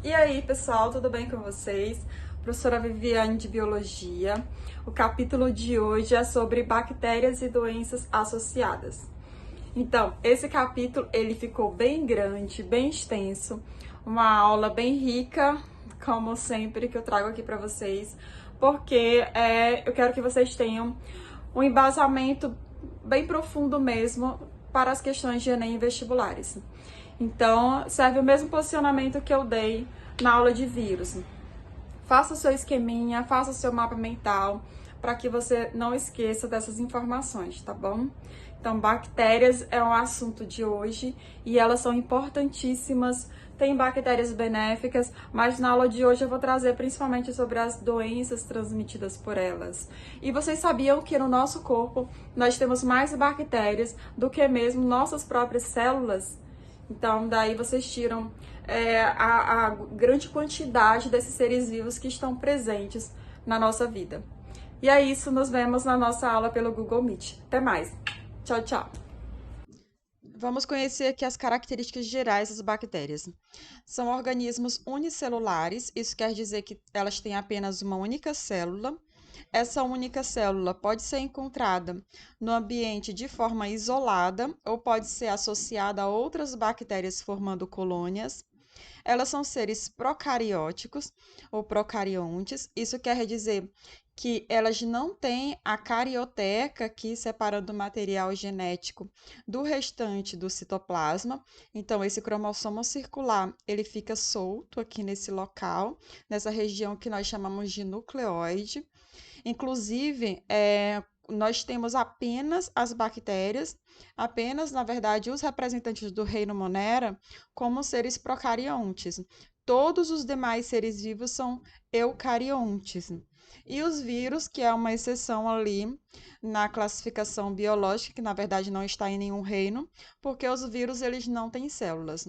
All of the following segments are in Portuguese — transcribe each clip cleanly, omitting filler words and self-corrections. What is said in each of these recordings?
E aí, pessoal, tudo bem com vocês? Professora Viviane de Biologia. O capítulo de hoje é sobre bactérias e doenças associadas. Então, esse capítulo ele ficou bem grande, bem extenso, uma aula bem rica, como sempre que eu trago aqui para vocês, porque eu quero que vocês tenham um embasamento bem profundo mesmo para as questões de Enem e vestibulares. Então, serve o mesmo posicionamento que eu dei na aula de vírus. Faça o seu esqueminha, faça o seu mapa mental, para que você não esqueça dessas informações, tá bom? Então, bactérias é um assunto de hoje e elas são importantíssimas. Tem bactérias benéficas, mas na aula de hoje eu vou trazer principalmente sobre as doenças transmitidas por elas. E vocês sabiam que no nosso corpo nós temos mais bactérias do que mesmo nossas próprias células? Então, daí vocês tiram a grande quantidade desses seres vivos que estão presentes na nossa vida. E é isso, nos vemos na nossa aula pelo Google Meet. Até mais. Tchau, tchau. Vamos conhecer aqui as características gerais das bactérias. São organismos unicelulares, isso quer dizer que elas têm apenas uma única célula. Essa única célula pode ser encontrada no ambiente de forma isolada ou pode ser associada a outras bactérias formando colônias. Elas são seres procarióticos ou procariontes. Isso quer dizer que elas não têm a carioteca aqui separando o material genético do restante do citoplasma. Então, esse cromossomo circular, ele fica solto aqui nesse local, nessa região que nós chamamos de nucleoide. Inclusive, nós temos apenas as bactérias, apenas, na verdade, os representantes do reino Monera como seres procariontes. Todos os demais seres vivos são eucariontes. E os vírus, que é uma exceção ali na classificação biológica, que na verdade não está em nenhum reino, porque os vírus eles não têm células.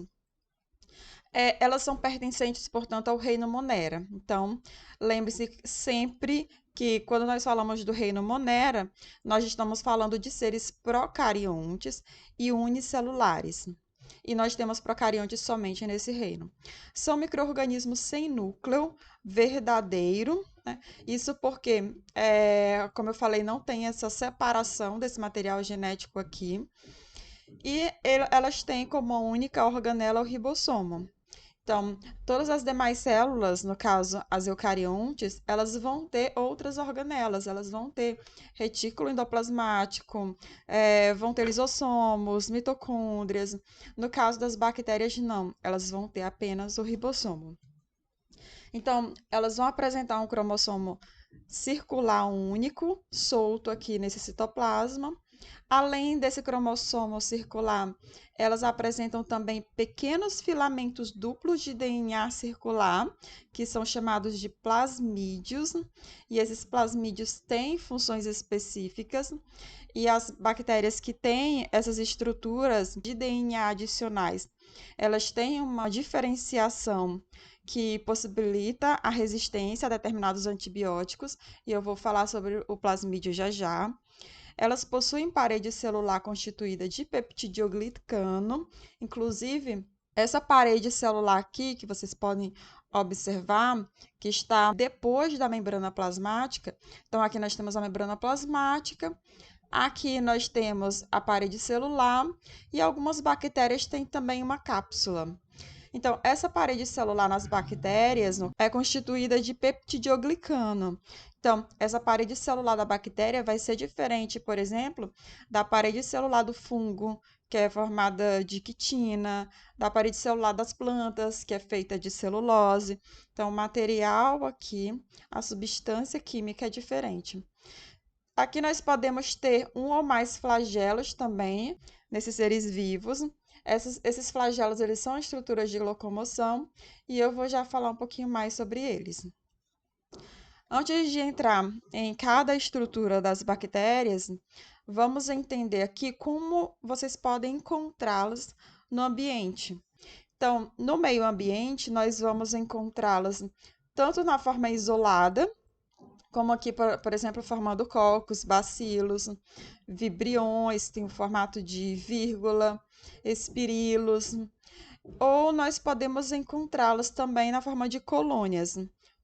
Elas são pertencentes, portanto, ao reino Monera. Então, lembre-se sempre que quando nós falamos do reino Monera, nós estamos falando de seres procariontes e unicelulares. E nós temos procariontes somente nesse reino. São micro-organismos sem núcleo verdadeiro, né? Isso porque, como eu falei, não tem essa separação desse material genético aqui. E elas têm como única organela o ribossomo. Então, todas as demais células, no caso as eucariontes, elas vão ter outras organelas, elas vão ter retículo endoplasmático, vão ter lisossomos, mitocôndrias. No caso das bactérias, não, elas vão ter apenas o ribossomo. Então, elas vão apresentar um cromossomo circular único, solto aqui nesse citoplasma. Além desse cromossomo circular, elas apresentam também pequenos filamentos duplos de DNA circular, que são chamados de plasmídios, e esses plasmídios têm funções específicas, e as bactérias que têm essas estruturas de DNA adicionais, elas têm uma diferenciação que possibilita a resistência a determinados antibióticos, e eu vou falar sobre o plasmídio já já. Elas possuem parede celular constituída de peptidoglicano, inclusive essa parede celular aqui, que vocês podem observar, que está depois da membrana plasmática. Então, aqui nós temos a membrana plasmática, aqui nós temos a parede celular e algumas bactérias têm também uma cápsula. Então, essa parede celular nas bactérias é constituída de peptidoglicano. Então, essa parede celular da bactéria vai ser diferente, por exemplo, da parede celular do fungo, que é formada de quitina, da parede celular das plantas, que é feita de celulose. Então, o material aqui, a substância química é diferente. Aqui nós podemos ter um ou mais flagelos também, nesses seres vivos. Esses flagelos eles são estruturas de locomoção e eu vou já falar um pouquinho mais sobre eles. Antes de entrar em cada estrutura das bactérias, vamos entender aqui como vocês podem encontrá-las no ambiente. Então, no meio ambiente, nós vamos encontrá-las tanto na forma isolada, como aqui, por exemplo, formando cocos, bacilos, vibriões, tem o formato de vírgula, espirilos. ou nós podemos encontrá-las também na forma de colônias,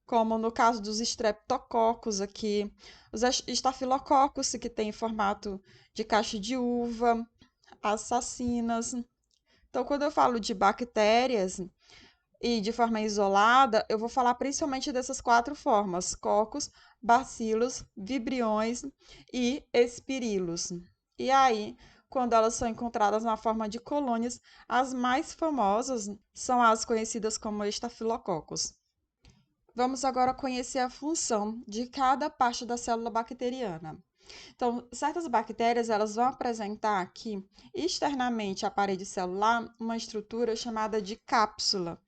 como no caso dos estreptococos aqui, os estafilococos, que tem formato de caixa de uva, as sacinas. Então, quando eu falo de bactérias e de forma isolada, eu vou falar principalmente dessas quatro formas: cocos, bacilos, vibriões e espirilos. E aí, quando elas são encontradas na forma de colônias, as mais famosas são as conhecidas como estafilococos. Vamos agora conhecer a função de cada parte da célula bacteriana. Então, certas bactérias elas vão apresentar aqui externamente à parede celular uma estrutura chamada de cápsula,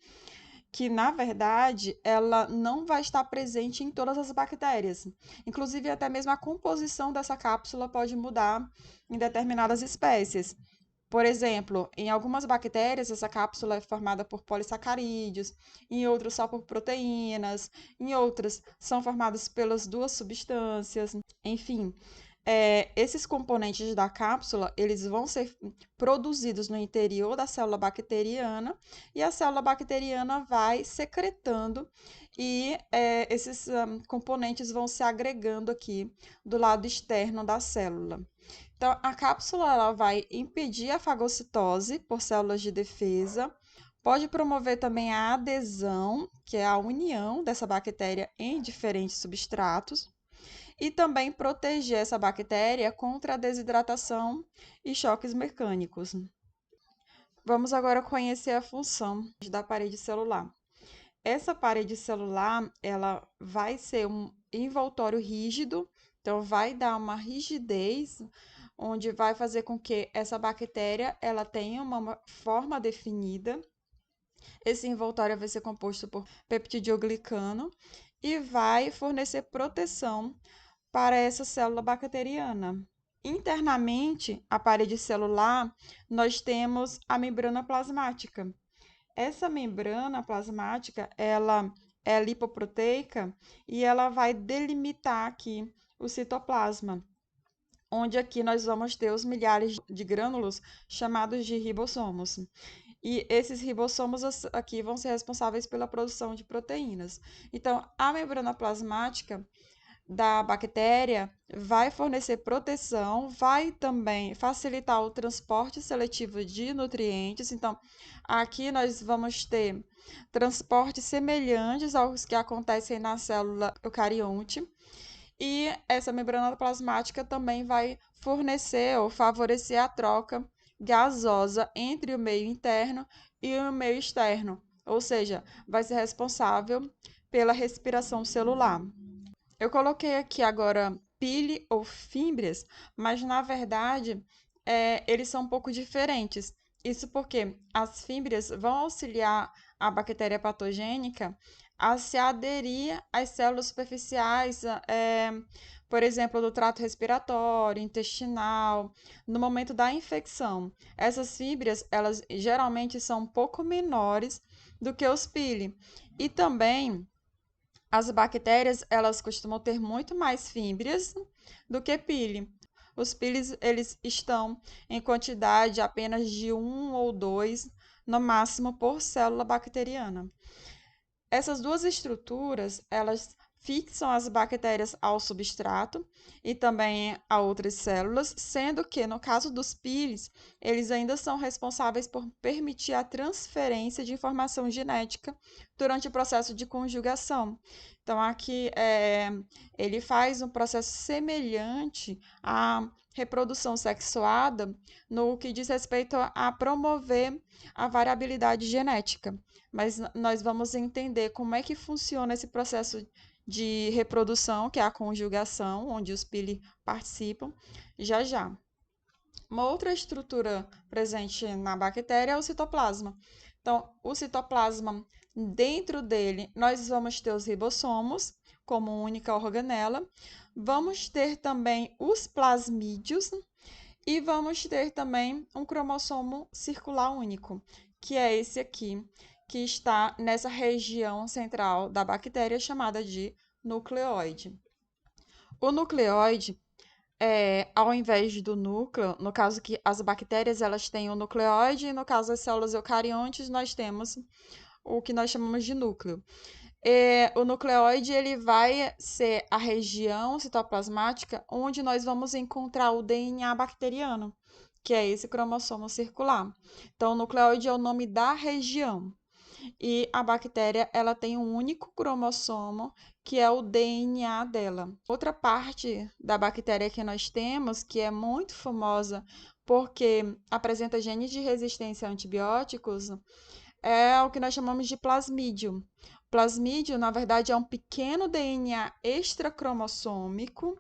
que na verdade ela não vai estar presente em todas as bactérias. Inclusive, até mesmo a composição dessa cápsula pode mudar em determinadas espécies. Por exemplo, em algumas bactérias, essa cápsula é formada por polissacarídeos, em outras só por proteínas, em outras são formadas pelas duas substâncias. Enfim, esses componentes da cápsula, eles vão ser produzidos no interior da célula bacteriana e a célula bacteriana vai secretando e esses componentes vão se agregando aqui do lado externo da célula. Então, a cápsula ela vai impedir a fagocitose por células de defesa, pode promover também a adesão, que é a união dessa bactéria em diferentes substratos, e também proteger essa bactéria contra a desidratação e choques mecânicos. Vamos agora conhecer a função da parede celular. Essa parede celular, ela vai ser um envoltório rígido, então vai dar uma rigidez, onde vai fazer com que essa bactéria ela tenha uma forma definida. Esse envoltório vai ser composto por peptidioglicano e vai fornecer proteção para essa célula bacteriana. Internamente, a parede celular, nós temos a membrana plasmática. Essa membrana plasmática, ela é lipoproteica e ela vai delimitar aqui o citoplasma, onde aqui nós vamos ter os milhares de grânulos chamados de ribossomos. E esses ribossomos aqui vão ser responsáveis pela produção de proteínas. Então, a membrana plasmática da bactéria vai fornecer proteção, vai também facilitar o transporte seletivo de nutrientes. Então, aqui nós vamos ter transportes semelhantes aos que acontecem na célula eucarionte. E essa membrana plasmática também vai fornecer ou favorecer a troca gasosa entre o meio interno e o meio externo, ou seja, vai ser responsável pela respiração celular. Eu coloquei aqui agora pile ou fímbrias, mas na verdade eles são um pouco diferentes. Isso porque as fímbrias vão auxiliar a bactéria patogênica a se aderir às células superficiais, por exemplo, do trato respiratório, intestinal, no momento da infecção. Essas fímbrias, elas geralmente são um pouco menores do que os pili. E também as bactérias, elas costumam ter muito mais fímbrias do que pili. Os pilis, eles estão em quantidade apenas de 1 ou 2, no máximo, por célula bacteriana. Essas duas estruturas, elas fixam as bactérias ao substrato e também a outras células, sendo que, no caso dos pilis, eles ainda são responsáveis por permitir a transferência de informação genética durante o processo de conjugação. Então, aqui ele faz um processo semelhante à reprodução sexuada no que diz respeito a promover a variabilidade genética. Mas nós vamos entender como é que funciona esse processo de reprodução, que é a conjugação, onde os pili participam, já já. Uma outra estrutura presente na bactéria é o citoplasma. Então, o citoplasma, dentro dele, nós vamos ter os ribossomos, como única organela, vamos ter também os plasmídios e vamos ter também um cromossomo circular único, que é esse aqui, que está nessa região central da bactéria chamada de nucleoide. O nucleoide ao invés do núcleo, no caso que as bactérias elas têm o nucleóide, e no caso das células eucariontes, nós temos o que nós chamamos de núcleo. O nucleóide ele vai ser a região citoplasmática onde nós vamos encontrar o DNA bacteriano, que é esse cromossomo circular. Então, o nucleóide é o nome da região. E a bactéria ela tem um único cromossomo, que é o DNA dela. Outra parte da bactéria que nós temos, que é muito famosa porque apresenta genes de resistência a antibióticos, é o que nós chamamos de plasmídio. Plasmídio, na verdade, é um pequeno DNA extracromossômico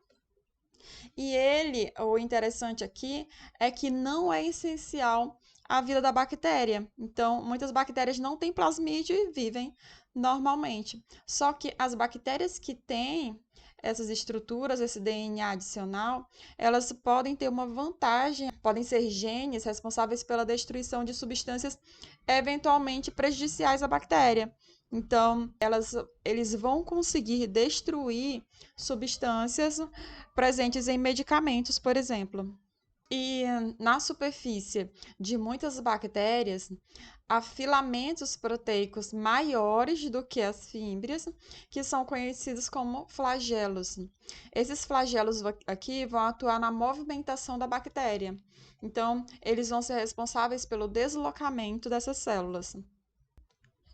e ele, o interessante aqui, é que não é essencial à vida da bactéria. Então, muitas bactérias não têm plasmídio e vivem normalmente. Só que as bactérias que têm essas estruturas, esse DNA adicional, elas podem ter uma vantagem, podem ser genes responsáveis pela destruição de substâncias eventualmente prejudiciais à bactéria. Então, eles vão conseguir destruir substâncias presentes em medicamentos, por exemplo. E na superfície de muitas bactérias, há filamentos proteicos maiores do que as fímbrias, que são conhecidos como flagelos. Esses flagelos aqui vão atuar na movimentação da bactéria. Então, eles vão ser responsáveis pelo deslocamento dessas células.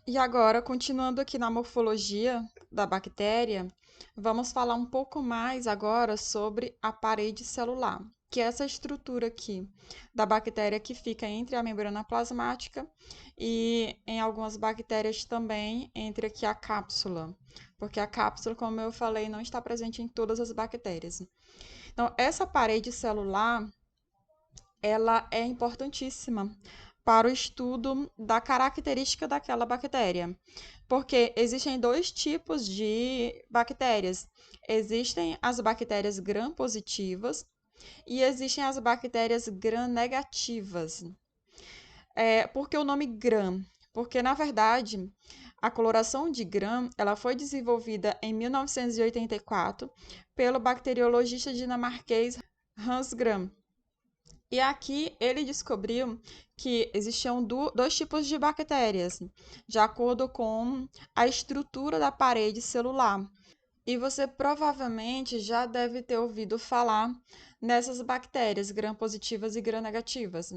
E agora, continuando aqui na morfologia da bactéria, vamos falar um pouco mais agora sobre a parede celular, que é essa estrutura aqui da bactéria que fica entre a membrana plasmática e em algumas bactérias também entre aqui a cápsula, porque a cápsula, como eu falei, não está presente em todas as bactérias. Então, essa parede celular, ela é importantíssima para o estudo da característica daquela bactéria. Porque existem dois tipos de bactérias. Existem as bactérias gram-positivas e existem as bactérias gram-negativas. Por que o nome gram? Porque, na verdade, a coloração de Gram ela foi desenvolvida em 1984 pelo bacteriologista dinamarquês Hans Gram. E aqui ele descobriu que existiam dois tipos de bactérias, de acordo com a estrutura da parede celular. E você provavelmente já deve ter ouvido falar nessas bactérias gram-positivas e gram-negativas.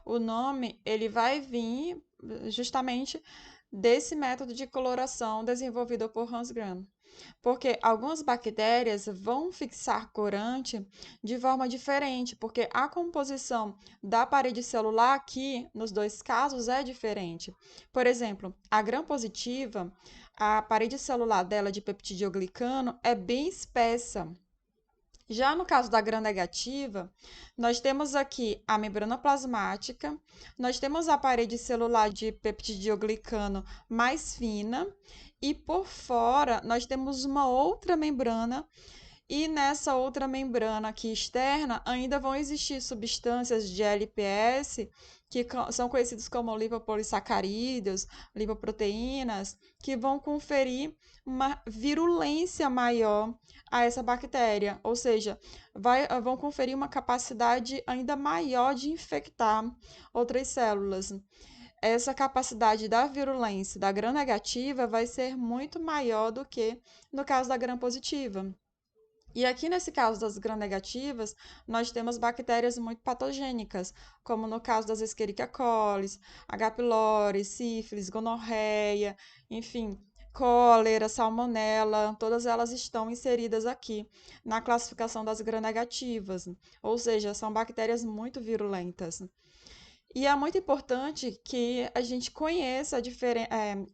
O nome ele vai vir justamente desse método de coloração desenvolvido por Hans Gram. Porque algumas bactérias vão fixar corante de forma diferente, porque a composição da parede celular aqui, nos dois casos, é diferente. Por exemplo, a gram-positiva, a parede celular dela de peptidoglicano é bem espessa. Já no caso da gram-negativa, nós temos aqui a membrana plasmática, nós temos a parede celular de peptidoglicano mais fina e por fora nós temos uma outra membrana e nessa outra membrana aqui externa ainda vão existir substâncias de LPS que são conhecidos como lipopolissacarídeos, lipoproteínas, que vão conferir uma virulência maior a essa bactéria, ou seja, vão conferir uma capacidade ainda maior de infectar outras células. Essa capacidade da virulência da gram-negativa vai ser muito maior do que no caso da gram-positiva. E aqui nesse caso das gram-negativas, nós temos bactérias muito patogênicas, como no caso das Escherichia coli, H. pylori, sífilis, gonorreia, enfim, cólera, salmonela, todas elas estão inseridas aqui na classificação das gram-negativas, ou seja, são bactérias muito virulentas. E é muito importante que a gente conheça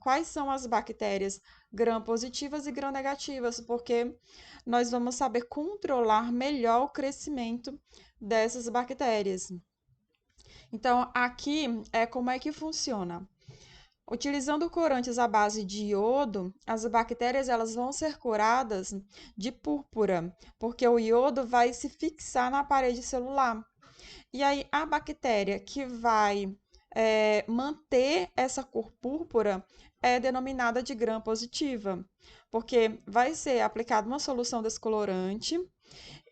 quais são as bactérias gram-positivas e gram-negativas, porque nós vamos saber controlar melhor o crescimento dessas bactérias. Então, aqui é como é que funciona. Utilizando corantes à base de iodo, as bactérias elas vão ser curadas de púrpura, porque o iodo vai se fixar na parede celular. E aí, a bactéria que vai manter essa cor púrpura é denominada de gram-positiva, porque vai ser aplicada uma solução descolorante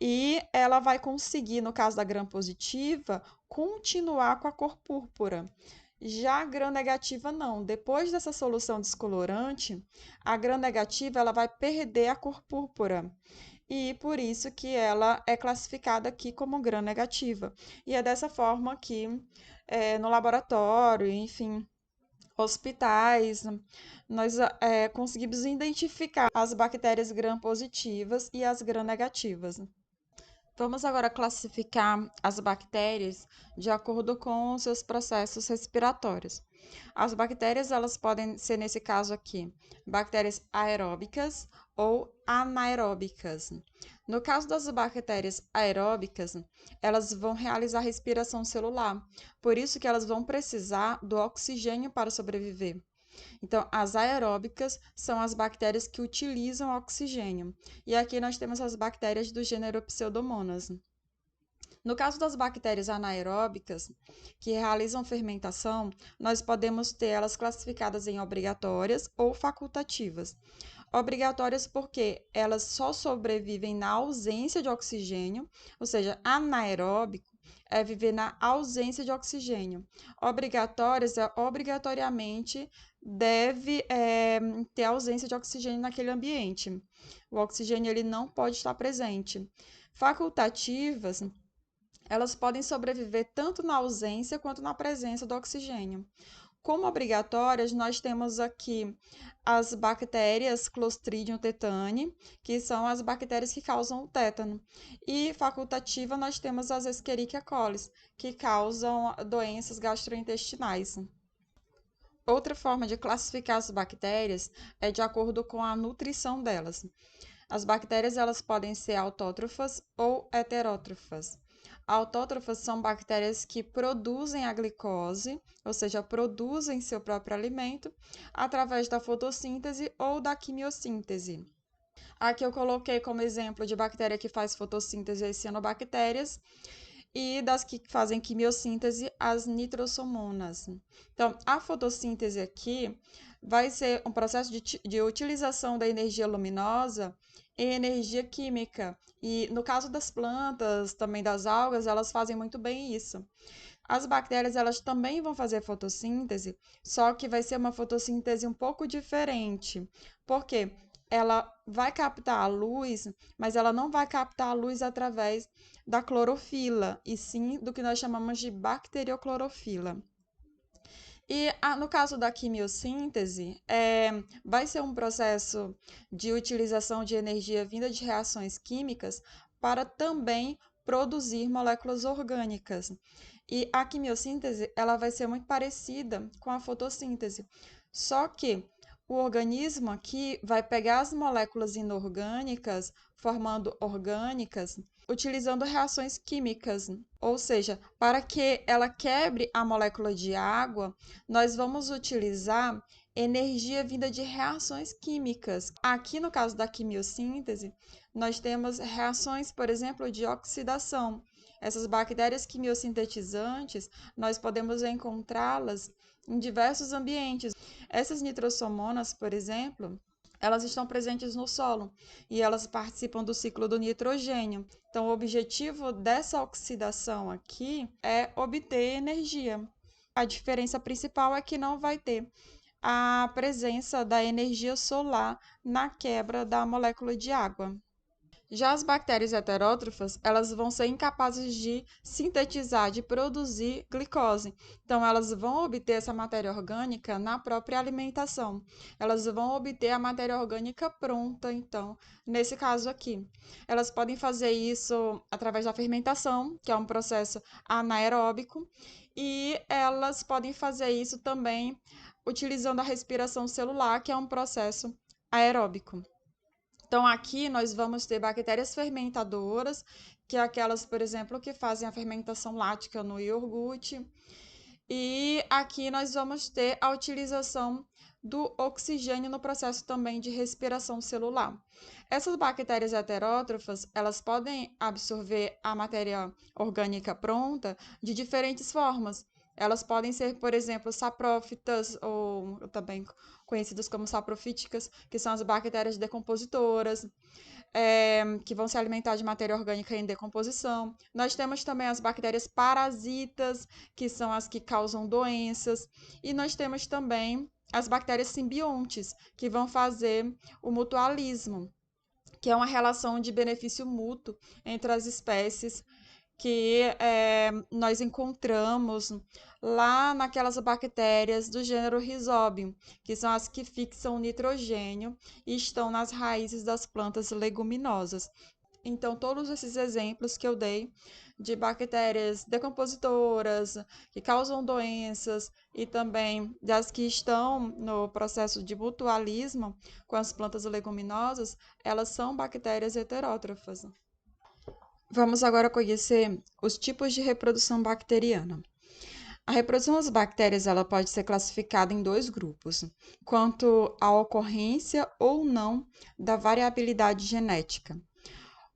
E ela vai conseguir, no caso da gram-positiva, continuar com a cor púrpura. Já a gram-negativa não. Depois dessa solução descolorante, a gram-negativa ela vai perder a cor púrpura. E por isso que ela é classificada aqui como gram-negativa. E é dessa forma que no laboratório, enfim, hospitais, nós conseguimos identificar as bactérias gram-positivas e as gram-negativas. Vamos agora classificar as bactérias de acordo com os seus processos respiratórios. As bactérias, elas podem ser, nesse caso aqui, bactérias aeróbicas ou anaeróbicas. No caso das bactérias aeróbicas, elas vão realizar respiração celular, por isso que elas vão precisar do oxigênio para sobreviver. Então, as aeróbicas são as bactérias que utilizam oxigênio. E aqui nós temos as bactérias do gênero Pseudomonas. No caso das bactérias anaeróbicas, que realizam fermentação, nós podemos ter elas classificadas em obrigatórias ou facultativas. Obrigatórias porque elas só sobrevivem na ausência de oxigênio, ou seja, anaeróbico é viver na ausência de oxigênio. Obrigatórias é obrigatoriamente deve ter ausência de oxigênio naquele ambiente. O oxigênio ele não pode estar presente. Facultativas, elas podem sobreviver tanto na ausência quanto na presença do oxigênio. Como obrigatórias, nós temos aqui as bactérias Clostridium tetani, que são as bactérias que causam o tétano. E facultativa, nós temos as Escherichia coli, que causam doenças gastrointestinais. Outra forma de classificar as bactérias é de acordo com a nutrição delas. As bactérias elas podem ser autótrofas ou heterótrofas. Autótrofas são bactérias que produzem a glicose, ou seja, produzem seu próprio alimento, através da fotossíntese ou da quimiossíntese. Aqui eu coloquei como exemplo de bactéria que faz fotossíntese as cianobactérias e das que fazem quimiossíntese, as nitrosomonas. Então, a fotossíntese aqui vai ser um processo de utilização da energia luminosa em energia química. E no caso das plantas, também das algas, elas fazem muito bem isso. As bactérias, elas também vão fazer fotossíntese, só que vai ser uma fotossíntese um pouco diferente. Por quê? Ela vai captar a luz, mas ela não vai captar a luz através da clorofila, e sim do que nós chamamos de bacterioclorofila. E no caso da quimiossíntese, vai ser um processo de utilização de energia vinda de reações químicas para também produzir moléculas orgânicas. E a quimiossíntese, ela vai ser muito parecida com a fotossíntese, só que o organismo aqui vai pegar as moléculas inorgânicas, formando orgânicas, utilizando reações químicas. Ou seja, para que ela quebre a molécula de água, nós vamos utilizar energia vinda de reações químicas. Aqui no caso da quimiossíntese, nós temos reações, por exemplo, de oxidação. Essas bactérias quimiosintetizantes, nós podemos encontrá-las em diversos ambientes. Essas nitrosomonas, por exemplo, elas estão presentes no solo e elas participam do ciclo do nitrogênio. Então, o objetivo dessa oxidação aqui é obter energia. A diferença principal é que não vai ter a presença da energia solar na quebra da molécula de água. Já as bactérias heterótrofas, elas vão ser incapazes de sintetizar, de produzir glicose. Então, elas vão obter essa matéria orgânica na própria alimentação. Elas vão obter a matéria orgânica pronta, então, nesse caso aqui. Elas podem fazer isso através da fermentação, que é um processo anaeróbico, e elas podem fazer isso também utilizando a respiração celular, que é um processo aeróbico. Então, aqui nós vamos ter bactérias fermentadoras, que é aquelas, por exemplo, que fazem a fermentação lática no iogurte. E aqui nós vamos ter a utilização do oxigênio no processo também de respiração celular. Essas bactérias heterótrofas, elas podem absorver a matéria orgânica pronta de diferentes formas. Elas podem ser, por exemplo, saprófitas, ou também conhecidas como saprofíticas, que são as bactérias decompositoras, que vão se alimentar de matéria orgânica em decomposição. Nós temos também as bactérias parasitas, que são as que causam doenças. E nós temos também as bactérias simbiontes, que vão fazer o mutualismo, que é uma relação de benefício mútuo entre as espécies que nós encontramos lá naquelas bactérias do gênero Rhizobium, que são as que fixam nitrogênio e estão nas raízes das plantas leguminosas. Então, todos esses exemplos que eu dei de bactérias decompositoras, que causam doenças, e também das que estão no processo de mutualismo com as plantas leguminosas, elas são bactérias heterótrofas. Vamos agora conhecer os tipos de reprodução bacteriana. A reprodução das bactérias ela pode ser classificada em dois grupos, quanto à ocorrência ou não da variabilidade genética.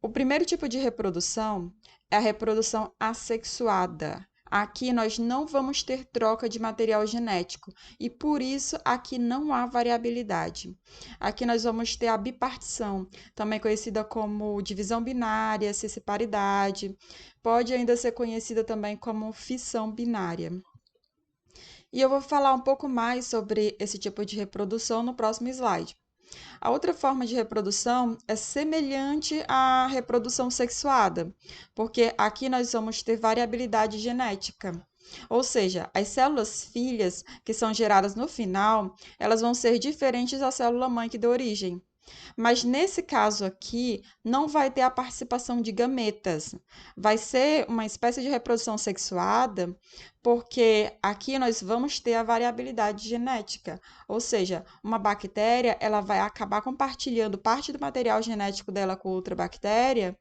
O primeiro tipo de reprodução é a reprodução assexuada. Aqui nós não vamos ter troca de material genético e por isso aqui não há variabilidade. Aqui nós vamos ter a bipartição, também conhecida como divisão binária, cisparidade, pode ainda ser conhecida também como fissão binária. E eu vou falar um pouco mais sobre esse tipo de reprodução no próximo slide. A outra forma de reprodução é semelhante à reprodução sexuada, porque aqui nós vamos ter variabilidade genética. Ou seja, as células filhas que são geradas no final, elas vão ser diferentes da célula mãe que deu origem. Mas nesse caso aqui, não vai ter a participação de gametas. Vai ser uma espécie de reprodução sexuada, porque aqui nós vamos ter a variabilidade genética. Ou seja, uma bactéria, ela vai acabar compartilhando parte do material genético dela com outra bactéria,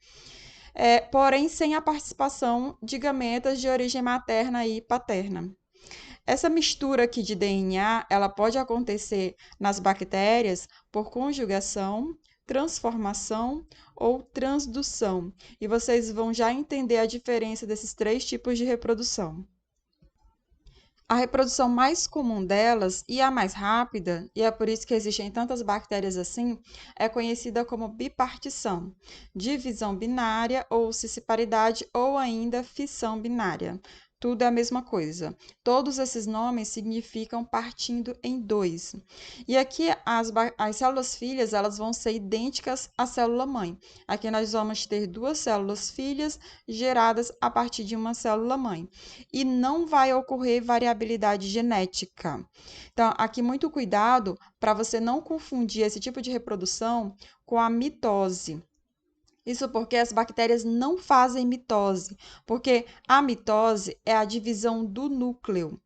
porém sem a participação de gametas de origem materna e paterna. Essa mistura aqui de DNA, ela pode acontecer nas bactérias por conjugação, transformação ou transdução. E vocês vão já entender a diferença desses três tipos de reprodução. A reprodução mais comum delas e a mais rápida, e é por isso que existem tantas bactérias assim, é conhecida como bipartição, divisão binária ou cisparidade ou ainda fissão binária. Tudo é a mesma coisa. Todos esses nomes significam partindo em dois. E aqui as células filhas elas vão ser idênticas à célula mãe. Aqui nós vamos ter duas células filhas geradas a partir de uma célula mãe. E não vai ocorrer variabilidade genética. Então, aqui muito cuidado para você não confundir esse tipo de reprodução com a mitose. Isso porque as bactérias não fazem mitose, porque a mitose é a divisão do núcleo.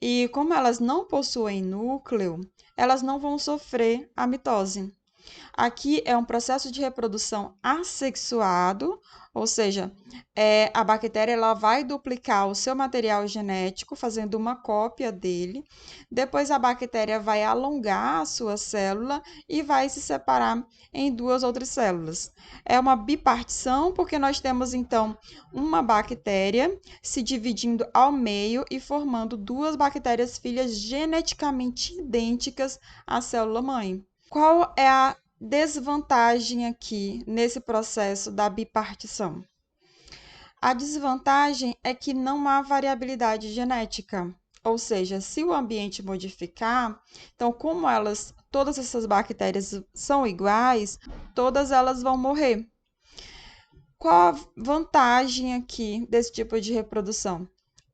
E como elas não possuem núcleo, elas não vão sofrer a mitose. Aqui é um processo de reprodução assexuado, ou seja, a bactéria ela vai duplicar o seu material genético, fazendo uma cópia dele. Depois a bactéria vai alongar a sua célula e vai se separar em duas outras células. É uma bipartição, porque nós temos então uma bactéria se dividindo ao meio e formando duas bactérias filhas geneticamente idênticas à célula mãe. Qual é a desvantagem aqui nesse processo da bipartição? A desvantagem é que não há variabilidade genética, ou seja, se o ambiente modificar, então como todas essas bactérias são iguais, todas elas vão morrer. Qual a vantagem aqui desse tipo de reprodução?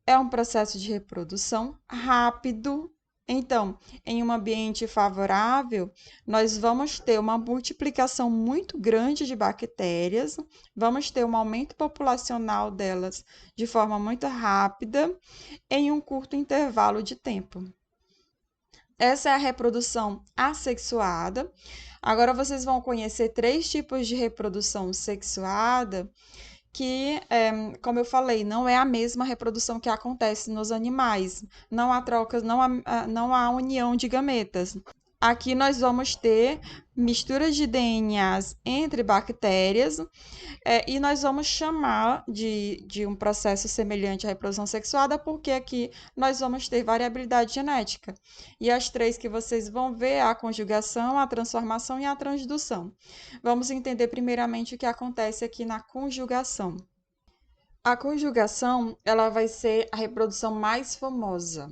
É um processo de reprodução rápido. Então, em um ambiente favorável, nós vamos ter uma multiplicação muito grande de bactérias, vamos ter um aumento populacional delas de forma muito rápida, em um curto intervalo de tempo. Essa é a reprodução assexuada. Agora vocês vão conhecer três tipos de reprodução sexuada que, como eu falei, não é a mesma reprodução que acontece nos animais. Não há trocas, não há união de gametas. Aqui nós vamos ter misturas de DNAs entre bactérias e nós vamos chamar de um processo semelhante à reprodução sexuada, porque aqui nós vamos ter variabilidade genética. E as três que vocês vão ver é a conjugação, a transformação e a transdução. Vamos entender primeiramente o que acontece aqui na conjugação. A conjugação, ela vai ser a reprodução mais famosa.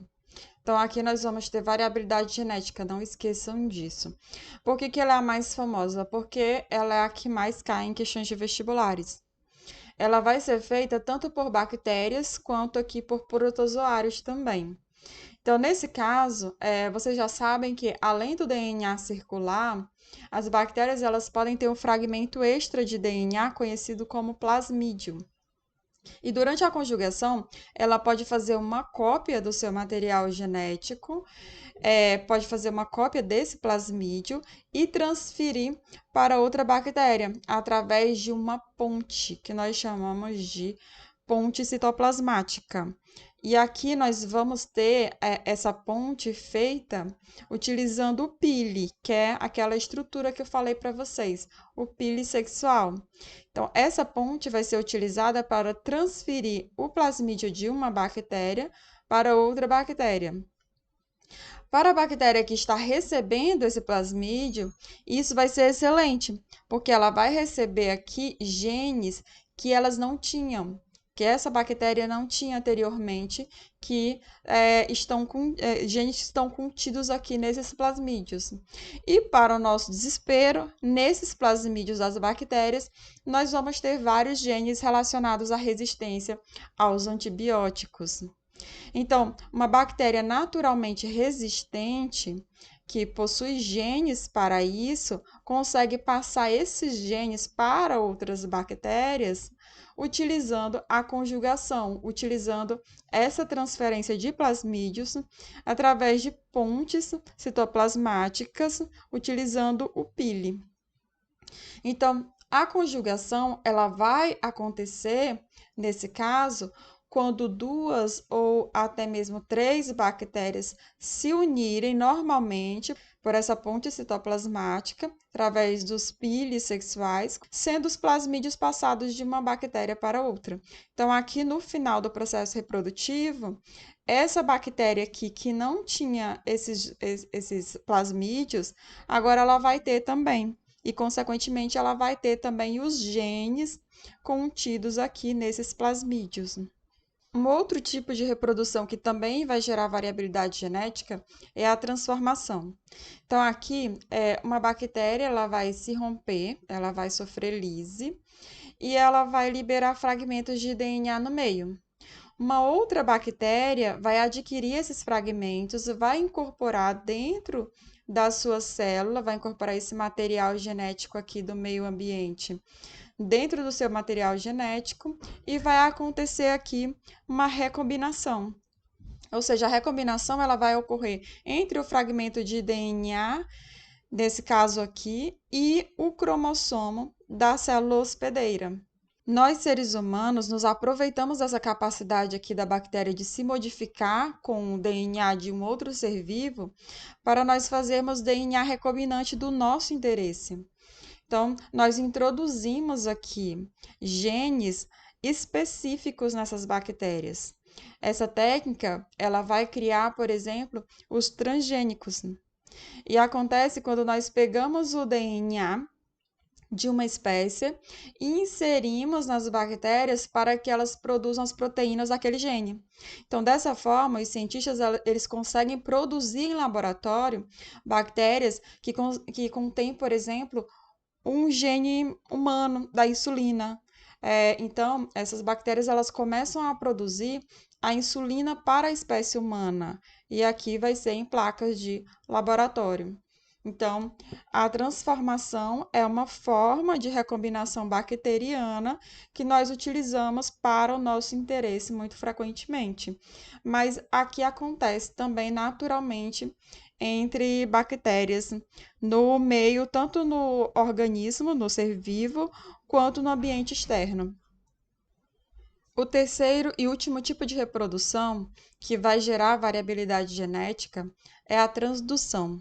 Então, aqui nós vamos ter variabilidade genética, não esqueçam disso. Por que ela é a mais famosa? Porque ela é a que mais cai em questões de vestibulares. Ela vai ser feita tanto por bactérias quanto aqui por protozoários também. Então, nesse caso, vocês já sabem que, além do DNA circular, as bactérias elas podem ter um fragmento extra de DNA conhecido como plasmídio. E durante a conjugação, ela pode fazer uma cópia do seu material genético, pode fazer uma cópia desse plasmídio e transferir para outra bactéria através de uma ponte, que nós chamamos de ponte citoplasmática. E aqui nós vamos ter essa ponte feita utilizando o pili, que é aquela estrutura que eu falei para vocês, o pili sexual. Então, essa ponte vai ser utilizada para transferir o plasmídio de uma bactéria para outra bactéria. Para a bactéria que está recebendo esse plasmídio, isso vai ser excelente, porque ela vai receber aqui genes que elas não tinham, que essa bactéria não tinha anteriormente, que genes que estão contidos aqui nesses plasmídios. E para o nosso desespero, nesses plasmídios das bactérias, nós vamos ter vários genes relacionados à resistência aos antibióticos. Então, uma bactéria naturalmente resistente, que possui genes para isso, consegue passar esses genes para outras bactérias utilizando a conjugação, utilizando essa transferência de plasmídios através de pontes citoplasmáticas, utilizando o pili. Então, a conjugação ela vai acontecer, nesse caso, quando duas ou até mesmo três bactérias se unirem normalmente por essa ponte citoplasmática, através dos pilis sexuais, sendo os plasmídios passados de uma bactéria para outra. Então, aqui no final do processo reprodutivo, essa bactéria aqui que não tinha esses plasmídios, agora ela vai ter também. E, consequentemente, ela vai ter também os genes contidos aqui nesses plasmídios. Um outro tipo de reprodução que também vai gerar variabilidade genética é a transformação. Então, aqui, uma bactéria ela vai se romper, ela vai sofrer lise e ela vai liberar fragmentos de DNA no meio. Uma outra bactéria vai adquirir esses fragmentos, vai incorporar dentro da sua célula, vai incorporar esse material genético aqui do meio ambiente dentro do seu material genético e vai acontecer aqui uma recombinação. Ou seja, a recombinação ela vai ocorrer entre o fragmento de DNA, nesse caso aqui, e o cromossomo da célula hospedeira. Nós, seres humanos, nos aproveitamos dessa capacidade aqui da bactéria de se modificar com o DNA de um outro ser vivo para nós fazermos DNA recombinante do nosso interesse. Então, nós introduzimos aqui genes específicos nessas bactérias. Essa técnica, ela vai criar, por exemplo, os transgênicos. E acontece quando nós pegamos o DNA de uma espécie e inserimos nas bactérias para que elas produzam as proteínas daquele gene. Então, dessa forma, os cientistas eles conseguem produzir em laboratório bactérias que contêm, por exemplo, um gene humano da insulina. Então, essas bactérias elas começam a produzir a insulina para a espécie humana. E aqui vai ser em placas de laboratório. Então, a transformação é uma forma de recombinação bacteriana que nós utilizamos para o nosso interesse muito frequentemente. Mas aqui acontece também naturalmente entre bactérias no meio, tanto no organismo, no ser vivo, quanto no ambiente externo. O terceiro e último tipo de reprodução que vai gerar variabilidade genética é a transdução.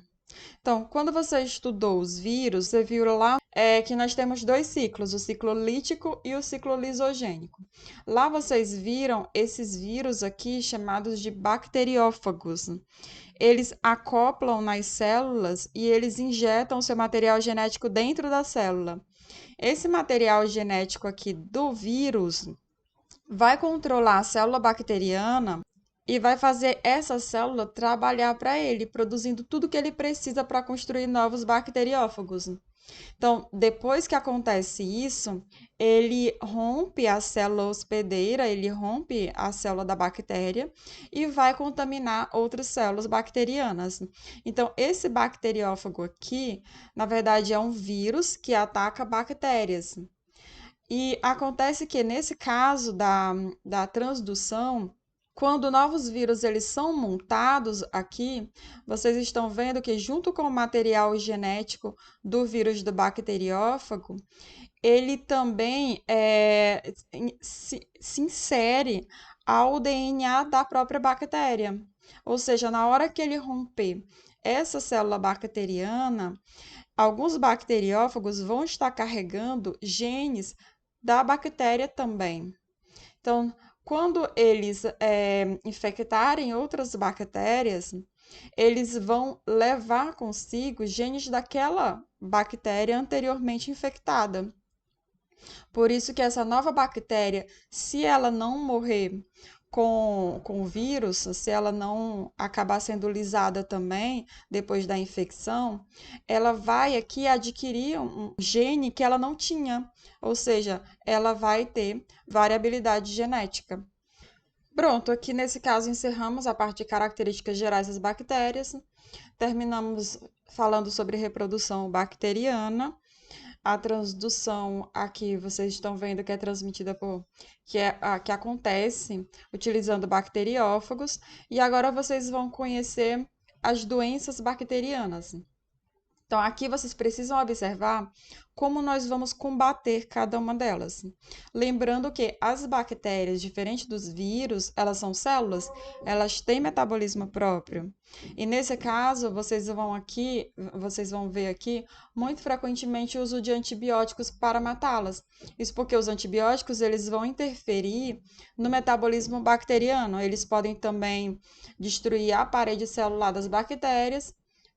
Então, quando você estudou os vírus, você viu lá que nós temos dois ciclos, o ciclo lítico e o ciclo lisogênico. Lá vocês viram esses vírus aqui chamados de bacteriófagos. Eles acoplam nas células e eles injetam seu material genético dentro da célula. Esse material genético aqui do vírus vai controlar a célula bacteriana e vai fazer essa célula trabalhar para ele, produzindo tudo que ele precisa para construir novos bacteriófagos. Então, depois que acontece isso, ele rompe a célula hospedeira, ele rompe a célula da bactéria e vai contaminar outras células bacterianas. Então, esse bacteriófago aqui, na verdade, é um vírus que ataca bactérias. E acontece que, nesse caso da transdução, quando novos vírus eles são montados aqui, vocês estão vendo que junto com o material genético do vírus do bacteriófago, ele também se insere ao DNA da própria bactéria. Ou seja, na hora que ele romper essa célula bacteriana, alguns bacteriófagos vão estar carregando genes da bactéria também. Então, quando eles infectarem outras bactérias, eles vão levar consigo genes daquela bactéria anteriormente infectada. Por isso que essa nova bactéria, se ela não morrer com o vírus, se ela não acabar sendo lisada também depois da infecção, ela vai aqui adquirir um gene que ela não tinha, ou seja, ela vai ter variabilidade genética. Pronto, aqui nesse caso encerramos a parte de características gerais das bactérias. Terminamos falando sobre reprodução bacteriana. A transdução aqui vocês estão vendo que é transmitida por que acontece utilizando bacteriófagos. E agora vocês vão conhecer as doenças bacterianas. Então, aqui vocês precisam observar como nós vamos combater cada uma delas. Lembrando que as bactérias, diferente dos vírus, elas são células, elas têm metabolismo próprio. E nesse caso, vocês vão ver aqui, muito frequentemente o uso de antibióticos para matá-las. Isso porque os antibióticos, eles vão interferir no metabolismo bacteriano. Eles podem também destruir a parede celular das bactérias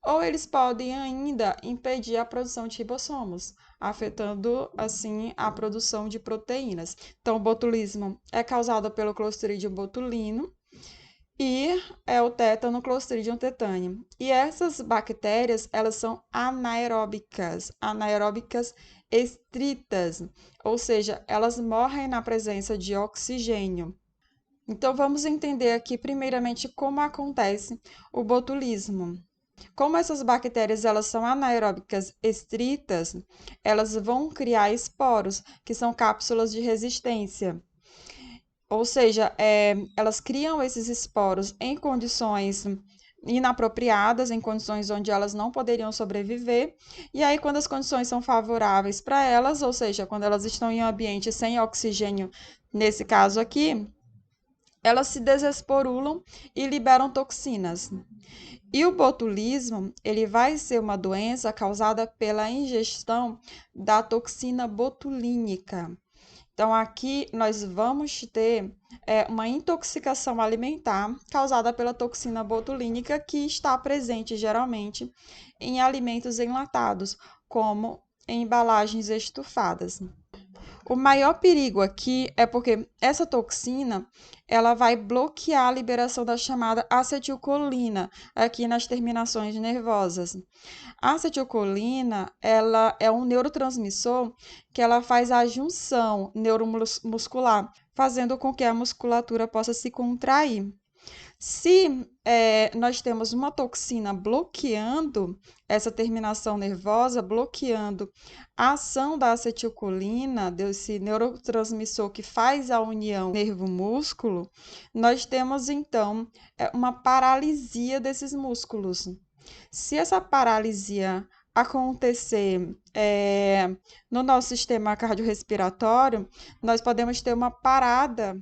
ou eles podem ainda impedir a produção de ribossomos, afetando assim a produção de proteínas. Então, o botulismo é causado pelo Clostridium botulino e é o tétano Clostridium tetani. E essas bactérias, elas são anaeróbicas estritas, ou seja, elas morrem na presença de oxigênio. Então, vamos entender aqui primeiramente como acontece o botulismo. Como essas bactérias elas são anaeróbicas estritas, elas vão criar esporos, que são cápsulas de resistência. Ou seja, elas criam esses esporos em condições inapropriadas, em condições onde elas não poderiam sobreviver. E aí, quando as condições são favoráveis para elas, ou seja, quando elas estão em um ambiente sem oxigênio, nesse caso aqui, elas se desesporulam e liberam toxinas. E o botulismo, ele vai ser uma doença causada pela ingestão da toxina botulínica. Então, aqui nós vamos ter uma intoxicação alimentar causada pela toxina botulínica que está presente geralmente em alimentos enlatados, como em embalagens estufadas. O maior perigo aqui é porque essa toxina ela vai bloquear a liberação da chamada acetilcolina aqui nas terminações nervosas. A acetilcolina ela é um neurotransmissor que ela faz a junção neuromuscular, fazendo com que a musculatura possa se contrair. Se nós temos uma toxina bloqueando essa terminação nervosa, bloqueando a ação da acetilcolina, desse neurotransmissor que faz a união nervo-músculo, nós temos então uma paralisia desses músculos. Se essa paralisia acontecer no nosso sistema cardiorrespiratório, nós podemos ter uma parada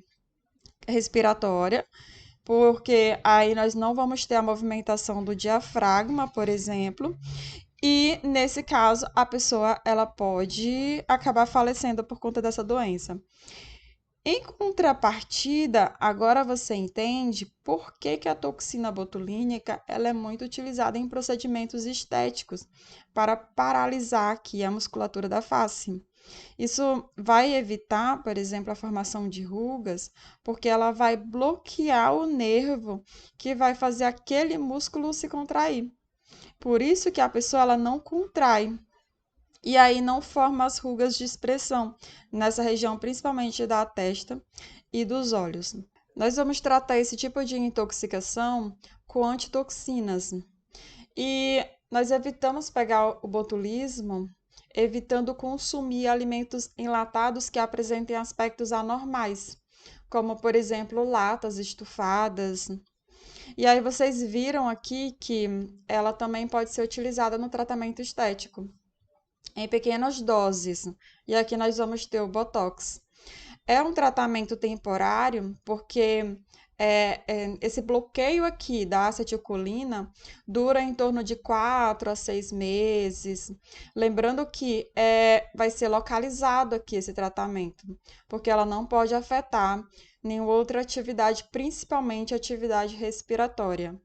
respiratória porque aí nós não vamos ter a movimentação do diafragma, por exemplo, e nesse caso a pessoa ela pode acabar falecendo por conta dessa doença. Em contrapartida, agora você entende por que a toxina botulínica ela é muito utilizada em procedimentos estéticos para paralisar aqui a musculatura da face. Isso vai evitar, por exemplo, a formação de rugas, porque ela vai bloquear o nervo que vai fazer aquele músculo se contrair. Por isso que a pessoa ela não contrai e aí não forma as rugas de expressão nessa região, principalmente da testa e dos olhos. Nós vamos tratar esse tipo de intoxicação com antitoxinas. E nós evitamos pegar o botulismo, evitando consumir alimentos enlatados que apresentem aspectos anormais, como, por exemplo, latas estufadas. E aí vocês viram aqui que ela também pode ser utilizada no tratamento estético, em pequenas doses. E aqui nós vamos ter o Botox. É um tratamento temporário porque esse bloqueio aqui da acetilcolina dura em torno de 4 a 6 meses. Lembrando que vai ser localizado aqui esse tratamento, porque ela não pode afetar nenhuma outra atividade, principalmente atividade respiratória.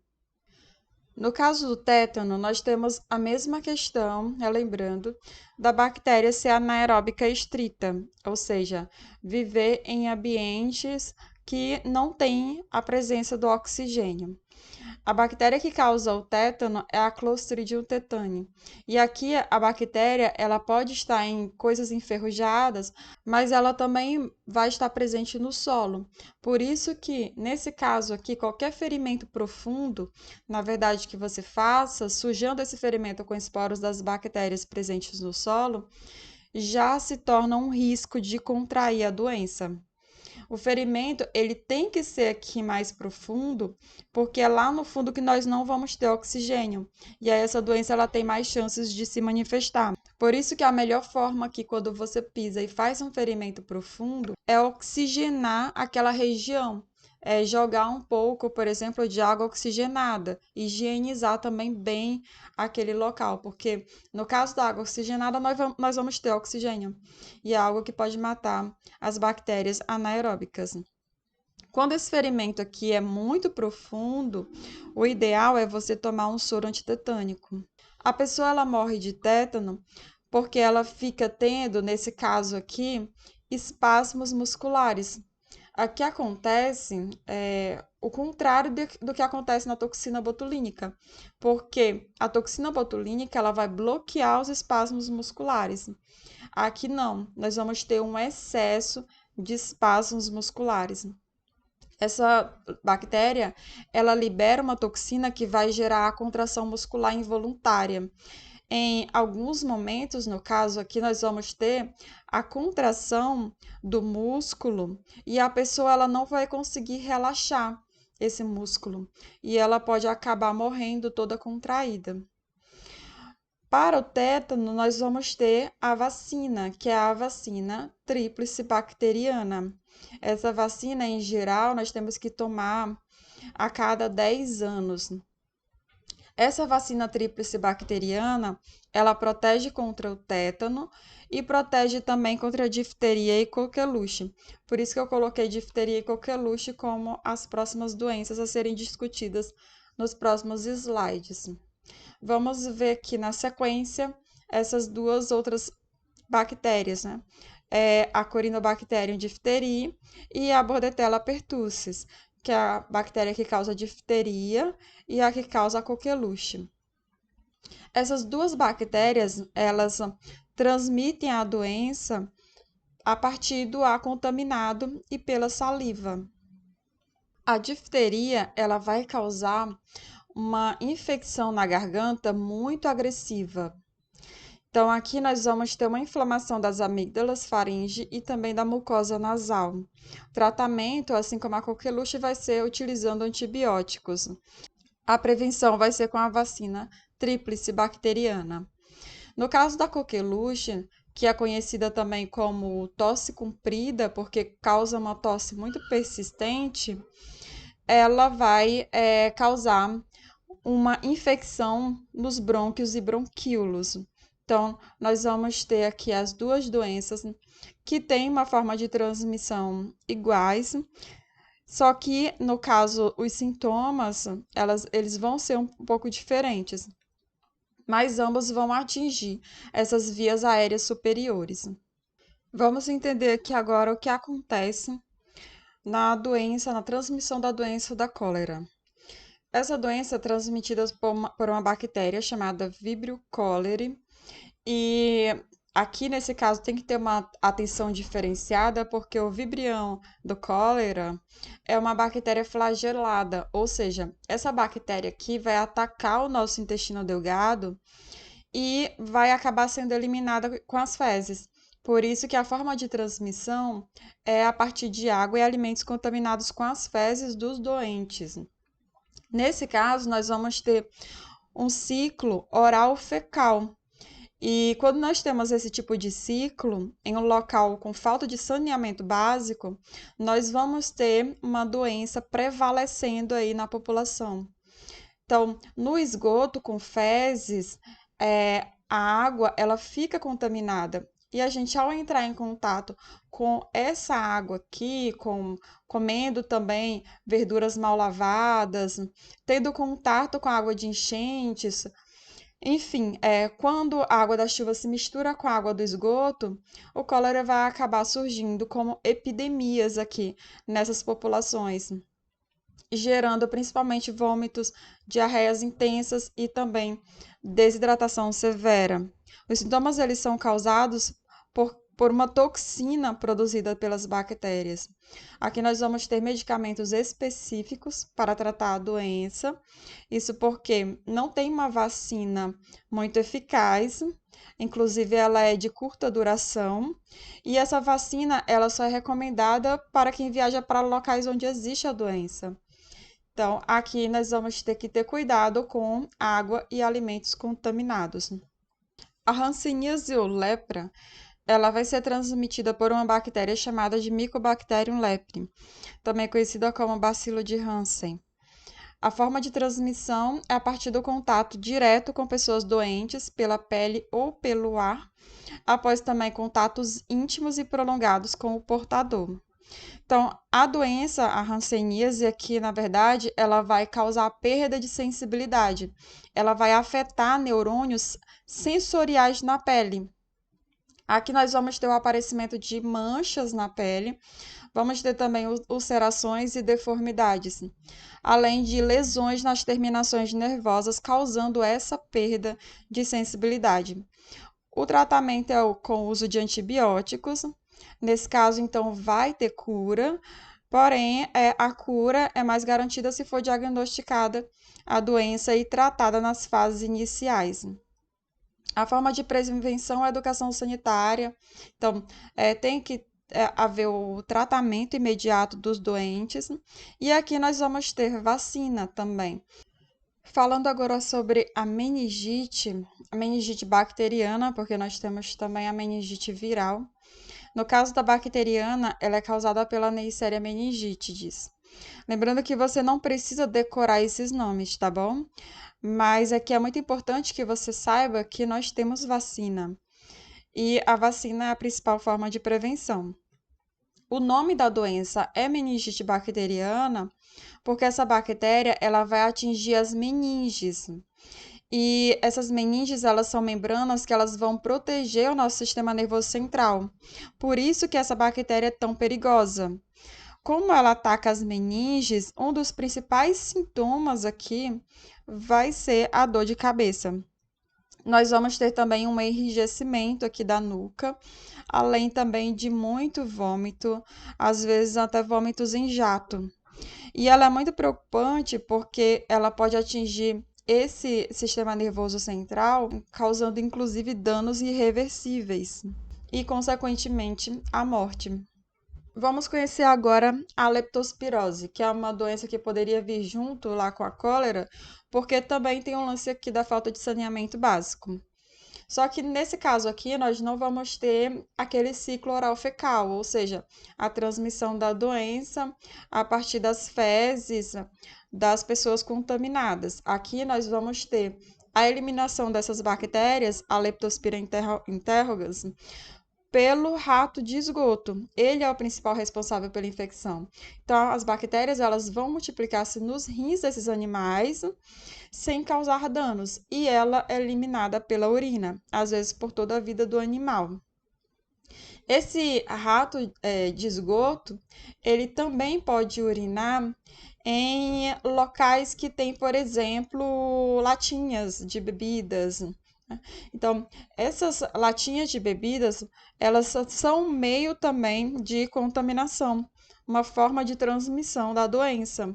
No caso do tétano, nós temos a mesma questão, lembrando, da bactéria ser anaeróbica estrita, ou seja, viver em ambientes que não têm a presença do oxigênio. A bactéria que causa o tétano é a Clostridium tetani. E aqui a bactéria, ela pode estar em coisas enferrujadas, mas ela também vai estar presente no solo. Por isso que, nesse caso aqui, qualquer ferimento profundo, na verdade, que você faça, sujando esse ferimento com esporos das bactérias presentes no solo, já se torna um risco de contrair a doença. O ferimento, ele tem que ser aqui mais profundo, porque é lá no fundo que nós não vamos ter oxigênio. E aí essa doença ela tem mais chances de se manifestar. Por isso que a melhor forma aqui quando você pisa e faz um ferimento profundo é oxigenar aquela região. É jogar um pouco, por exemplo, de água oxigenada, higienizar também bem aquele local, porque no caso da água oxigenada, nós vamos ter oxigênio, e é algo que pode matar as bactérias anaeróbicas. Quando esse ferimento aqui é muito profundo, o ideal é você tomar um soro antitetânico. A pessoa ela morre de tétano porque ela fica tendo, nesse caso aqui, espasmos musculares. Aqui acontece o contrário do que acontece na toxina botulínica, porque a toxina botulínica ela vai bloquear os espasmos musculares. Aqui não, nós vamos ter um excesso de espasmos musculares. Essa bactéria, ela libera uma toxina que vai gerar a contração muscular involuntária. Em alguns momentos, no caso aqui, nós vamos ter a contração do músculo e a pessoa ela não vai conseguir relaxar esse músculo e ela pode acabar morrendo toda contraída. Para o tétano, nós vamos ter a vacina, que é a vacina tríplice bacteriana. Essa vacina, em geral, nós temos que tomar a cada 10 anos. Essa vacina tríplice bacteriana, ela protege contra o tétano e protege também contra a difteria e coqueluche. Por isso que eu coloquei difteria e coqueluche como as próximas doenças a serem discutidas nos próximos slides. Vamos ver aqui na sequência essas duas outras bactérias, né? A Corynebacterium diphtheriae e a Bordetella pertussis, que é a bactéria que causa difteria e a que causa a coqueluche. Essas duas bactérias, elas transmitem a doença a partir do ar contaminado e pela saliva. A difteria, ela vai causar uma infecção na garganta muito agressiva. Então, aqui nós vamos ter uma inflamação das amígdalas, faringe e também da mucosa nasal. O tratamento, assim como a coqueluche, vai ser utilizando antibióticos. A prevenção vai ser com a vacina tríplice bacteriana. No caso da coqueluche, que é conhecida também como tosse comprida, porque causa uma tosse muito persistente, ela vai causar uma infecção nos brônquios e bronquíolos. Então, nós vamos ter aqui as duas doenças que têm uma forma de transmissão iguais, só que, no caso, os sintomas, eles vão ser um pouco diferentes, mas ambos vão atingir essas vias aéreas superiores. Vamos entender aqui agora o que acontece na transmissão da doença da cólera. Essa doença é transmitida por uma bactéria chamada Vibrio cholerae e aqui nesse caso tem que ter uma atenção diferenciada porque o vibrião do cólera é uma bactéria flagelada, ou seja, essa bactéria aqui vai atacar o nosso intestino delgado e vai acabar sendo eliminada com as fezes. Por isso que a forma de transmissão é a partir de água e alimentos contaminados com as fezes dos doentes. Nesse caso, nós vamos ter um ciclo oral-fecal. E quando nós temos esse tipo de ciclo em um local com falta de saneamento básico, nós vamos ter uma doença prevalecendo aí na população. Então, no esgoto com fezes, a água ela fica contaminada. E a gente, ao entrar em contato com essa água aqui, comendo também verduras mal lavadas, tendo contato com a água de enchentes, enfim, quando a água da chuva se mistura com a água do esgoto, o cólera vai acabar surgindo como epidemias aqui nessas populações, gerando principalmente vômitos, diarreias intensas e também desidratação severa. Os sintomas eles são causados por uma toxina produzida pelas bactérias. Aqui nós vamos ter medicamentos específicos para tratar a doença, isso porque não tem uma vacina muito eficaz, inclusive ela é de curta duração, e essa vacina ela só é recomendada para quem viaja para locais onde existe a doença. Então, aqui nós vamos ter que ter cuidado com água e alimentos contaminados. A hanseníase ou lepra, ela vai ser transmitida por uma bactéria chamada de Mycobacterium leprae, também conhecida como bacilo de Hansen. A forma de transmissão é a partir do contato direto com pessoas doentes pela pele ou pelo ar, após também contatos íntimos e prolongados com o portador. Então, a doença, a hanseníase aqui, na verdade, ela vai causar perda de sensibilidade. Ela vai afetar neurônios sensoriais na pele. Aqui nós vamos ter o aparecimento de manchas na pele, vamos ter também ulcerações e deformidades, além de lesões nas terminações nervosas, causando essa perda de sensibilidade. O tratamento é com o uso de antibióticos. Nesse caso, então, vai ter cura, porém, a cura é mais garantida se for diagnosticada a doença e tratada nas fases iniciais. A forma de prevenção é a educação sanitária, então, tem que haver o tratamento imediato dos doentes, e aqui nós vamos ter vacina também. Falando agora sobre a meningite bacteriana, porque nós temos também a meningite viral. No caso da bacteriana, ela é causada pela Neisseria meningitidis. Lembrando que você não precisa decorar esses nomes, tá bom? Mas aqui é muito importante que você saiba que nós temos vacina. E a vacina é a principal forma de prevenção. O nome da doença é meningite bacteriana porque essa bactéria ela vai atingir as meninges. E essas meninges, elas são membranas que elas vão proteger o nosso sistema nervoso central. Por isso que essa bactéria é tão perigosa. Como ela ataca as meninges, um dos principais sintomas aqui vai ser a dor de cabeça. Nós vamos ter também um enrijecimento aqui da nuca, além também de muito vômito, às vezes até vômitos em jato. E ela é muito preocupante porque ela pode atingir esse sistema nervoso central, causando inclusive danos irreversíveis e, consequentemente, a morte. Vamos conhecer agora a leptospirose, que é uma doença que poderia vir junto lá com a cólera, porque também tem um lance aqui da falta de saneamento básico. Só que nesse caso aqui, nós não vamos ter aquele ciclo oral fecal, ou seja, a transmissão da doença a partir das fezes das pessoas contaminadas. Aqui nós vamos ter a eliminação dessas bactérias, a Leptospira interrogas, pelo rato de esgoto. Ele é o principal responsável pela infecção. Então, as bactérias elas vão multiplicar-se nos rins desses animais sem causar danos, e ela é eliminada pela urina, às vezes por toda a vida do animal. Esse rato de esgoto, ele também pode urinar em locais que tem, por exemplo, latinhas de bebidas, né? Então, essas latinhas de bebidas, elas são um meio também de contaminação, uma forma de transmissão da doença.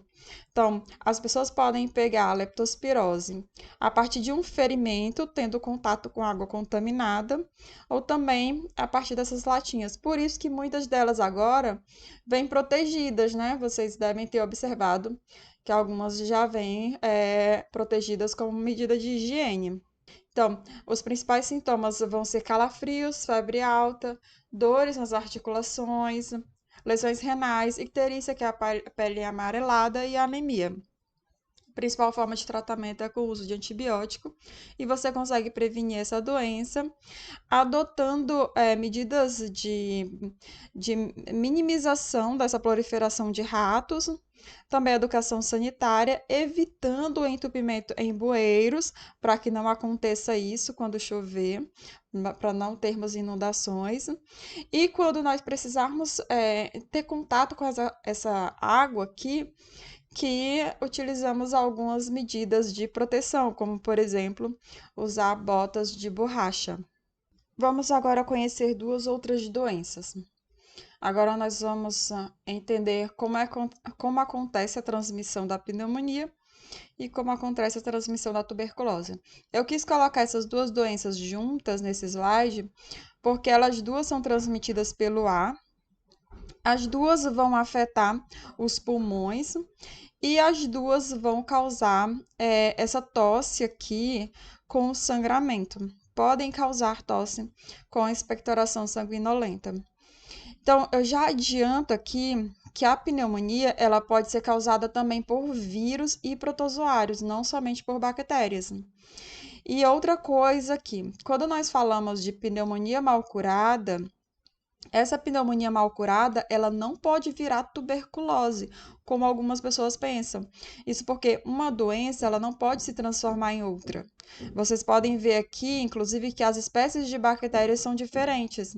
Então, as pessoas podem pegar a leptospirose a partir de um ferimento, tendo contato com água contaminada, ou também a partir dessas latinhas. Por isso que muitas delas agora vêm protegidas, né? Vocês devem ter observado que algumas já vêm protegidas como medida de higiene. Então, os principais sintomas vão ser calafrios, febre alta, dores nas articulações, lesões renais, icterícia, que é a pele amarelada, e anemia. A principal forma de tratamento é com o uso de antibiótico, e você consegue prevenir essa doença adotando medidas de minimização dessa proliferação de ratos, também educação sanitária, evitando o entupimento em bueiros, para que não aconteça isso quando chover, para não termos inundações. E quando nós precisarmos ter contato com essa água aqui, que utilizamos algumas medidas de proteção, como, por exemplo, usar botas de borracha. Vamos agora conhecer duas outras doenças. Agora nós vamos entender como acontece a transmissão da pneumonia e como acontece a transmissão da tuberculose. Eu quis colocar essas duas doenças juntas nesse slide, porque elas duas são transmitidas pelo ar, as duas vão afetar os pulmões e as duas vão causar essa tosse aqui com sangramento. Podem causar tosse com expectoração sanguinolenta. Então, eu já adianto aqui que a pneumonia ela pode ser causada também por vírus e protozoários, não somente por bactérias. E outra coisa aqui, quando nós falamos de pneumonia mal curada, essa pneumonia mal curada, ela não pode virar tuberculose, como algumas pessoas pensam. Isso porque uma doença, ela não pode se transformar em outra. Vocês podem ver aqui, inclusive, que as espécies de bactérias são diferentes.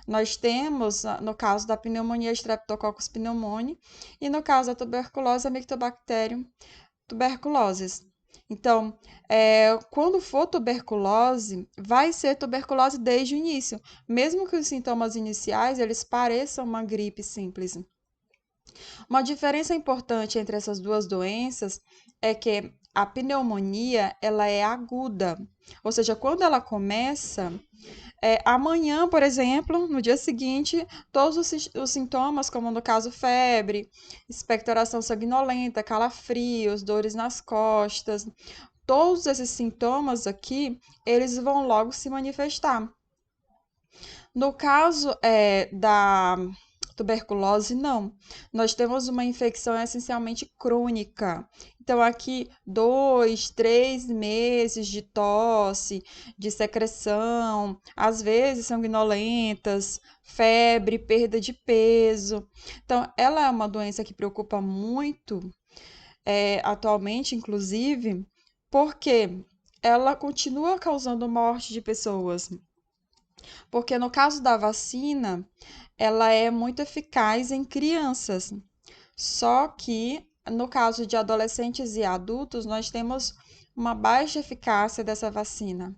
Nós temos, no caso da pneumonia, Streptococcus pneumoniae, e no caso da tuberculose, a Mycobacterium tuberculosis. Então, quando for tuberculose, vai ser tuberculose desde o início, mesmo que os sintomas iniciais eles pareçam uma gripe simples. Uma diferença importante entre essas duas doenças é que a pneumonia ela é aguda, ou seja, quando ela começa, amanhã, por exemplo, no dia seguinte, todos os sintomas, como no caso febre, expectoração sanguinolenta, calafrios, dores nas costas, todos esses sintomas aqui, eles vão logo se manifestar. No caso da tuberculose, não. Nós temos uma infecção essencialmente crônica. Então, aqui, 2, 3 meses de tosse, de secreção, às vezes sanguinolentas, febre, perda de peso. Então, ela é uma doença que preocupa muito, atualmente, inclusive, porque ela continua causando morte de pessoas. Porque no caso da vacina, ela é muito eficaz em crianças. Só que no caso de adolescentes e adultos, nós temos uma baixa eficácia dessa vacina.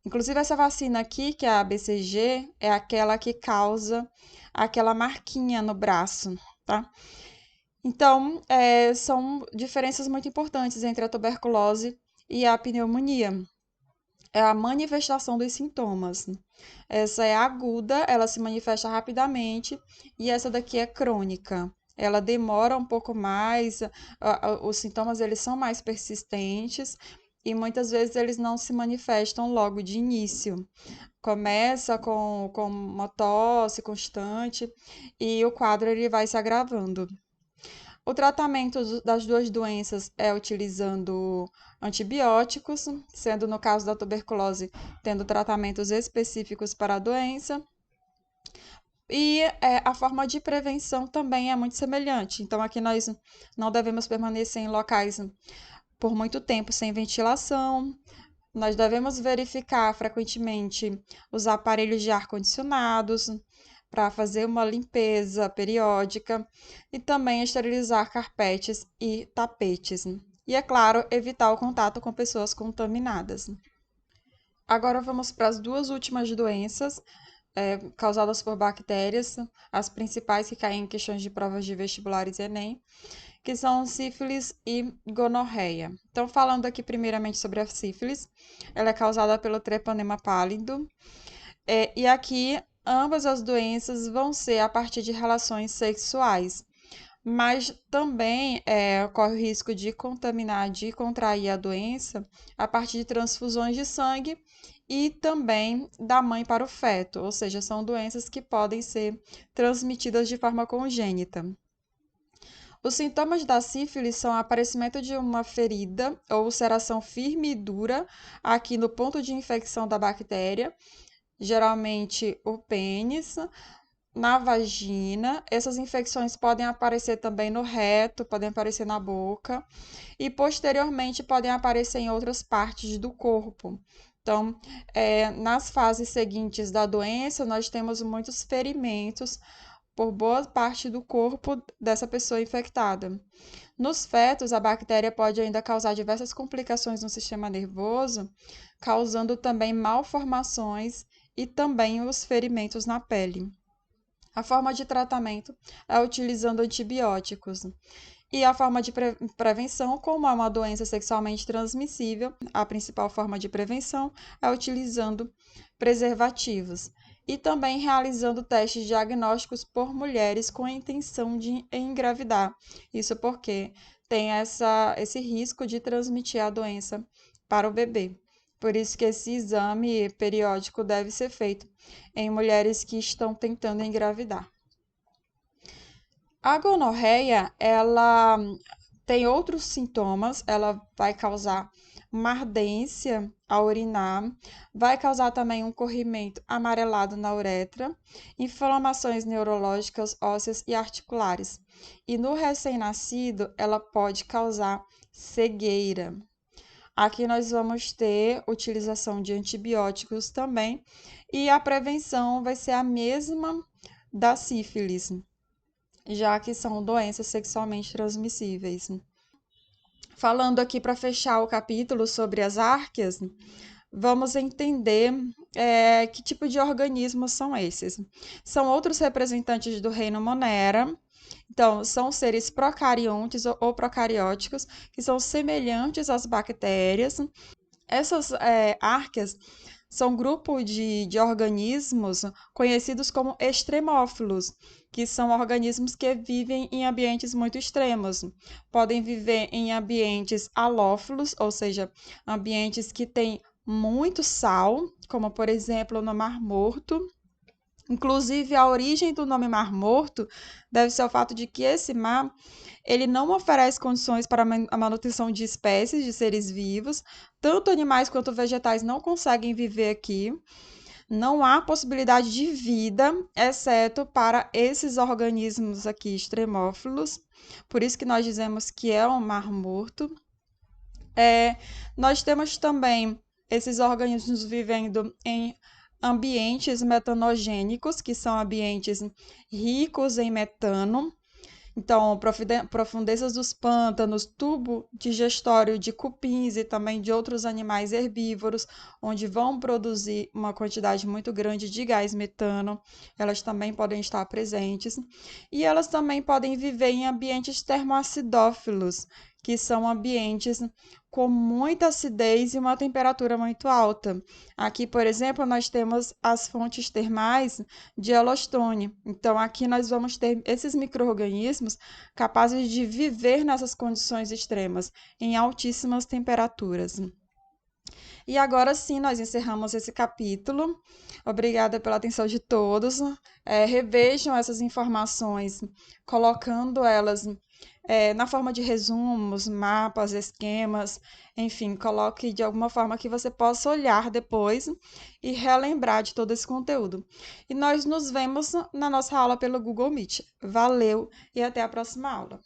Inclusive, essa vacina aqui, que é a BCG, é aquela que causa aquela marquinha no braço, tá? Então, são diferenças muito importantes entre a tuberculose e a pneumonia. É a manifestação dos sintomas. Essa é aguda, ela se manifesta rapidamente, e essa daqui é crônica. Ela demora um pouco mais, os sintomas eles são mais persistentes, e muitas vezes eles não se manifestam logo de início. Começa com uma tosse constante e o quadro ele vai se agravando. O tratamento das duas doenças é utilizando antibióticos, sendo no caso da tuberculose, tendo tratamentos específicos para a doença. E a forma de prevenção também é muito semelhante. Então, aqui nós não devemos permanecer em locais por muito tempo sem ventilação. Nós devemos verificar frequentemente os aparelhos de ar-condicionados para fazer uma limpeza periódica e também esterilizar carpetes e tapetes. E, é claro, evitar o contato com pessoas contaminadas. Agora vamos para as duas últimas doenças causadas por bactérias, as principais que caem em questões de provas de vestibulares e Enem, que são sífilis e gonorreia. Então, falando aqui primeiramente sobre a sífilis, ela é causada pelo Treponema pálido, e aqui ambas as doenças vão ser a partir de relações sexuais, mas também ocorre o risco de contaminar, de contrair a doença a partir de transfusões de sangue e também da mãe para o feto, ou seja, são doenças que podem ser transmitidas de forma congênita. Os sintomas da sífilis são o aparecimento de uma ferida ou ulceração firme e dura aqui no ponto de infecção da bactéria, geralmente o pênis, na vagina. Essas infecções podem aparecer também no reto, podem aparecer na boca e posteriormente podem aparecer em outras partes do corpo. Então, nas fases seguintes da doença, nós temos muitos ferimentos por boa parte do corpo dessa pessoa infectada. Nos fetos, a bactéria pode ainda causar diversas complicações no sistema nervoso, causando também malformações e também os ferimentos na pele. A forma de tratamento é utilizando antibióticos. E a forma de prevenção, como é uma doença sexualmente transmissível, a principal forma de prevenção é utilizando preservativos. E também realizando testes diagnósticos por mulheres com a intenção de engravidar. Isso porque tem esse risco de transmitir a doença para o bebê. Por isso que esse exame periódico deve ser feito em mulheres que estão tentando engravidar. A gonorreia, ela tem outros sintomas, ela vai causar uma ardência ao urinar, vai causar também um corrimento amarelado na uretra, inflamações neurológicas, ósseas e articulares. E no recém-nascido, ela pode causar cegueira. Aqui nós vamos ter utilização de antibióticos também, e a prevenção vai ser a mesma da sífilis, já que são doenças sexualmente transmissíveis. Falando aqui para fechar o capítulo sobre as árqueas, vamos entender que tipo de organismos são esses. São outros representantes do reino Monera. Então, são seres procariontes ou procarióticos que são semelhantes às bactérias. Essas árqueas são grupos de organismos conhecidos como extremófilos, que são organismos que vivem em ambientes muito extremos. Podem viver em ambientes halófilos, ou seja, ambientes que têm muito sal, como por exemplo no Mar Morto. Inclusive, a origem do nome Mar Morto deve ser o fato de que esse mar ele não oferece condições para a manutenção de espécies de seres vivos, tanto animais quanto vegetais não conseguem viver aqui. Não há possibilidade de vida, exceto para esses organismos aqui extremófilos. Por isso que nós dizemos que é um mar morto. Nós temos também esses organismos vivendo em ambientes metanogênicos, que são ambientes ricos em metano. Então, profundezas dos pântanos, tubo digestório de cupins e também de outros animais herbívoros, onde vão produzir uma quantidade muito grande de gás metano, elas também podem estar presentes. E elas também podem viver em ambientes termoacidófilos, que são ambientes com muita acidez e uma temperatura muito alta. Aqui, por exemplo, nós temos as fontes termais de Yellowstone. Então, aqui nós vamos ter esses micro-organismos capazes de viver nessas condições extremas, em altíssimas temperaturas. E agora sim, nós encerramos esse capítulo. Obrigada pela atenção de todos. Revejam essas informações, colocando elas na forma de resumos, mapas, esquemas, enfim, coloque de alguma forma que você possa olhar depois e relembrar de todo esse conteúdo. E nós nos vemos na nossa aula pelo Google Meet. Valeu e até a próxima aula.